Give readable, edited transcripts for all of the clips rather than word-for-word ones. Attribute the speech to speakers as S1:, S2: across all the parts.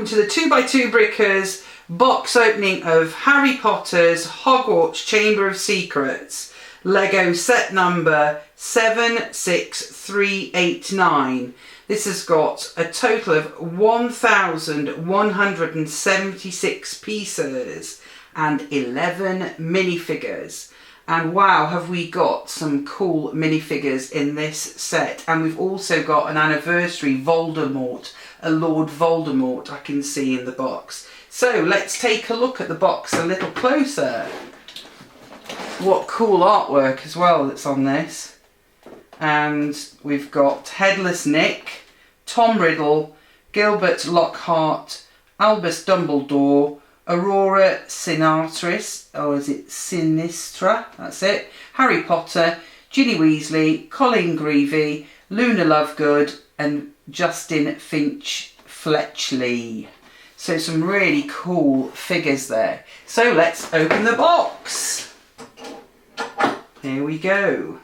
S1: to the 2x2 Brickers box opening of Harry Potter's Hogwarts Chamber of Secrets Lego set number 76389. This has got a total of 1,176 pieces and 11 minifigures. And wow, have we got some cool minifigures in this set. And we've also got an anniversary Voldemort, a Lord Voldemort I can see in the box. So let's take a look at the box a little closer. What cool artwork as well that's on this. And we've got Headless Nick, Tom Riddle, Gilbert Lockhart, Albus Dumbledore, Aurora Sinatris, or is it Sinistra? That's it. Harry Potter, Ginny Weasley, Colin Greevy, Luna Lovegood, and Justin Finch Fletchley. So some really cool figures there. So let's open the box. Here we go.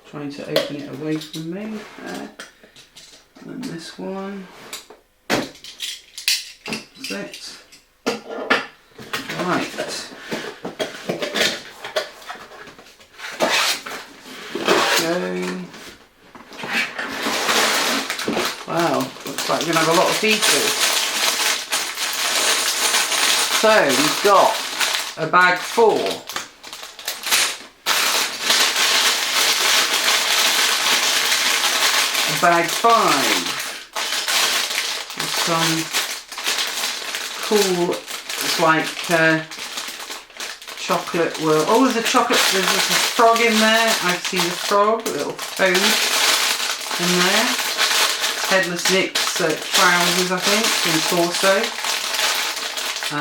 S1: Trying to open it away from me. And this one. That's it. Right. Go. Wow, looks like we're going to have a lot of features. So we've got a bag 4. Bag 5 with some cool, it's like chocolate world. Oh, there's a chocolate, there's a frog in there. I see the frog, a little toad in there. Headless Nick's trousers, I think, and torso.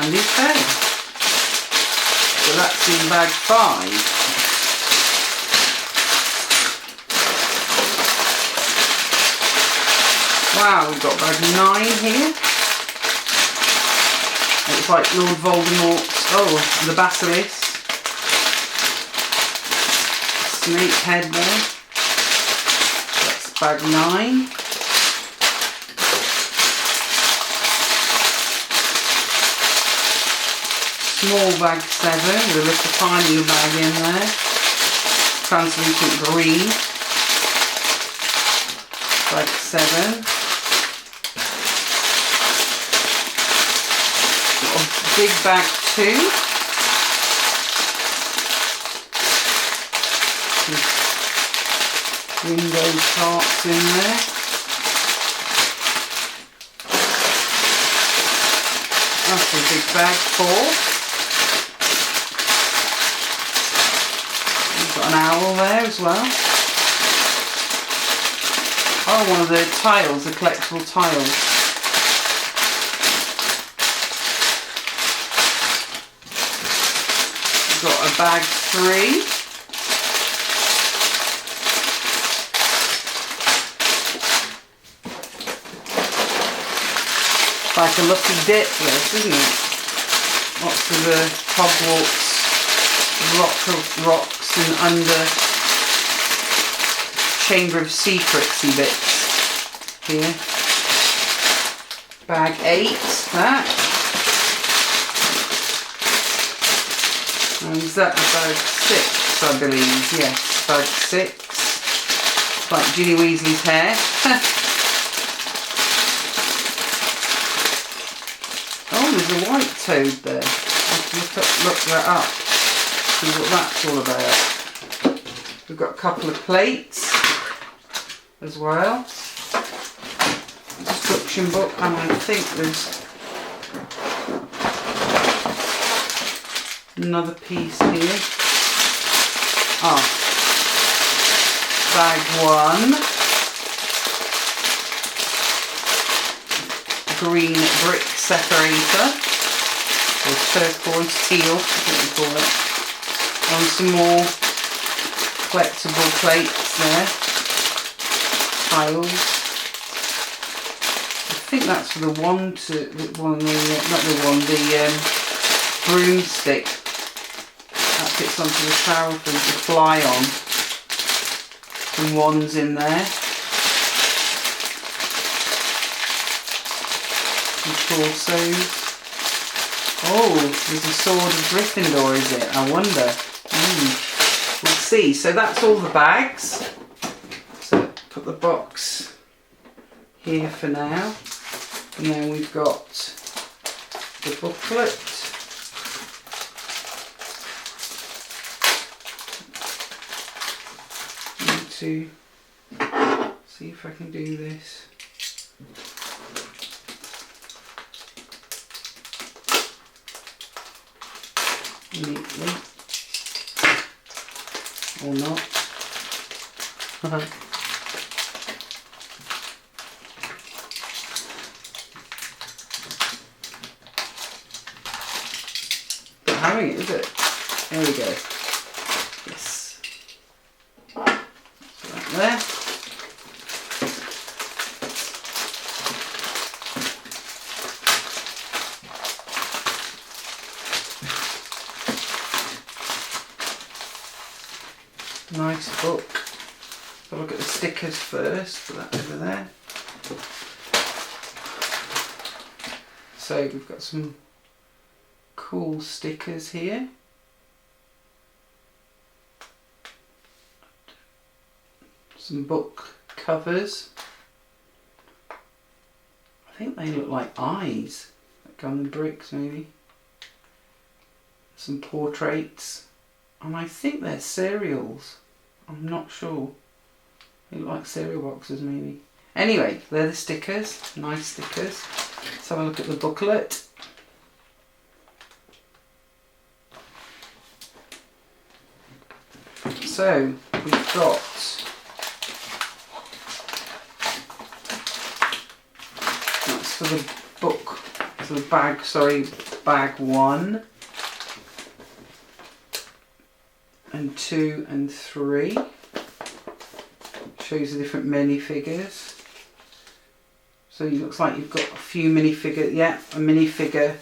S1: And his head. So that's in bag 5. Wow, we've got bag 9 here. It's like Lord Voldemort. Oh, the basilisk. Snake head there. That's bag 9. Small bag 7 with a little tiny bag in there. Translucent green. Bag 7. Big bag 2. Window parts in there. That's a big bag 4. We've got an owl there as well. Oh, one of the tiles, the collectible tiles. Got a bag 3. It's like a lucky dip this, isn't it? Lots of the Hogwarts rocks and under Chamber of Secretsy bits here. Bag 8, that. And is that bag 6, I believe? Yes, bag 6. It's like Ginny Weasley's hair. Oh, there's a white toad there. I have to look that up. See what that's all about. We've got a couple of plates as well. Instruction book, and I think there's another piece here. Ah, bag 1. Green brick separator, or turquoise teal, I think we call it. And some more collectible plates there. Tiles. think that's for the wand, not the wand, the broomstick. That fits onto the tower for them to fly on. Some wands in there. Some torsos. Oh, there's a sword of Gryffindor, is it? I wonder. We'll see. So that's all the bags. So put the box here for now. And then we've got the booklet. Need to see if I can do this. Neatly. Or not. Not having it, is it? There we go. Yes. Put that there. Nice book. So look at the stickers first, put that over there. So we've got some cool stickers here. Some book covers. I think they look like eyes that go on the bricks maybe. Some portraits. And I think they're cereals. I'm not sure. They look like cereal boxes maybe. Anyway, they're the stickers. Nice stickers. Let's have a look at the booklet. So, we've got that's for the book, for the bag, sorry, bag 1. And 2 and 3. Shows the different minifigures. So it looks like you've got a few minifigures, yeah, a minifigure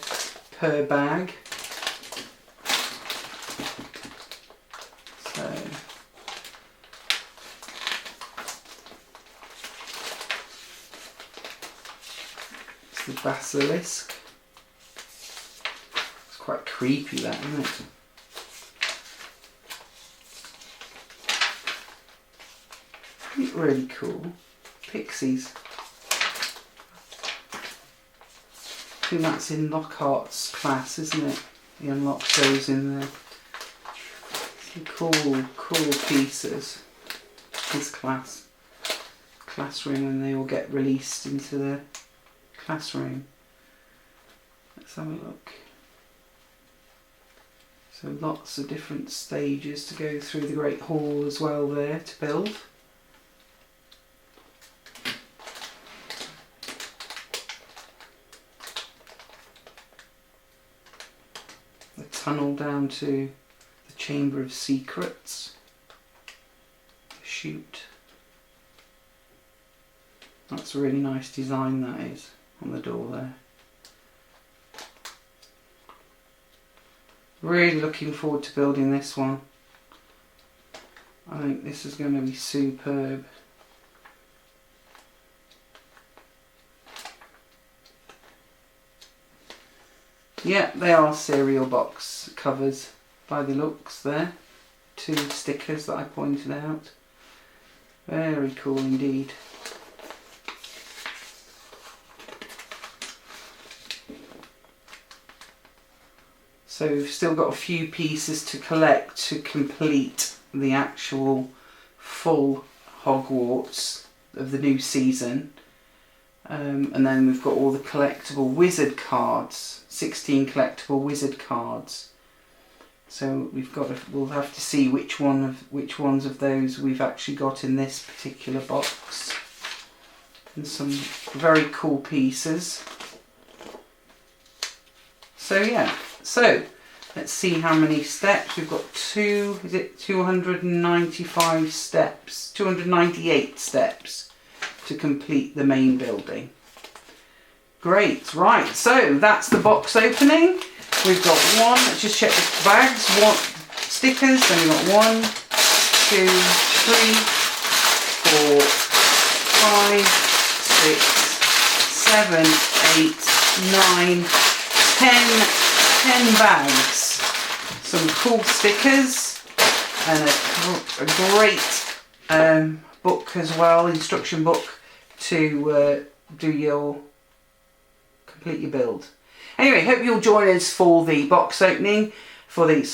S1: per bag. So it's the basilisk. It's quite creepy that, isn't it? Really cool. Pixies. I think that's in Lockhart's class, isn't it? He unlocks those in there. Some cool pieces. His classroom, and they all get released into the classroom. Let's have a look. So lots of different stages to go through the Great Hall as well there to build. Tunnel down to the Chamber of Secrets. The chute. That's a really nice design, that is, on the door there. Really looking forward to building this one. I think this is going to be superb. Yeah, they are cereal box covers by the looks there. 2 stickers that I pointed out. Very cool indeed. So we've still got a few pieces to collect to complete the actual full Hogwarts of the new season. And then we've got all the collectible wizard cards, 16 collectible wizard cards. So we'll have to see which ones of those we've actually got in this particular box. And some very cool pieces. So yeah, so let's see how many steps. We've got 295 steps, 298 steps to complete the main building. Great, right, so that's the box opening. We've got one, let's just check the bags, one stickers, then we've got 1, 2, 3, 4, 5, 6, 7, 8, 9, 10 bags. Some cool stickers and a great book as well, instruction book to complete your build. Anyway, hope you'll join us for the box opening, for the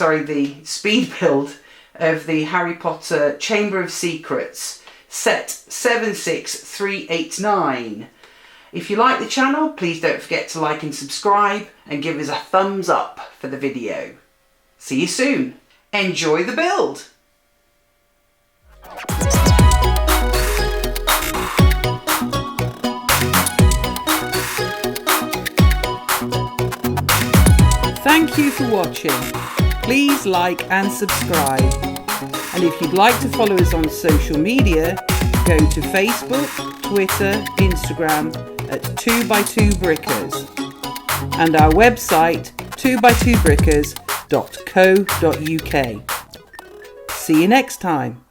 S1: speed build of the Harry Potter Chamber of Secrets set 76389. If you like the channel, please don't forget to like and subscribe and give us a thumbs up for the video. See you soon. Enjoy the build. Thank you for watching. Please like and subscribe. And if you'd like to follow us on social media, go to Facebook, Twitter, Instagram at 2x2brickers and our website 2x2brickers.co.uk. See you next time.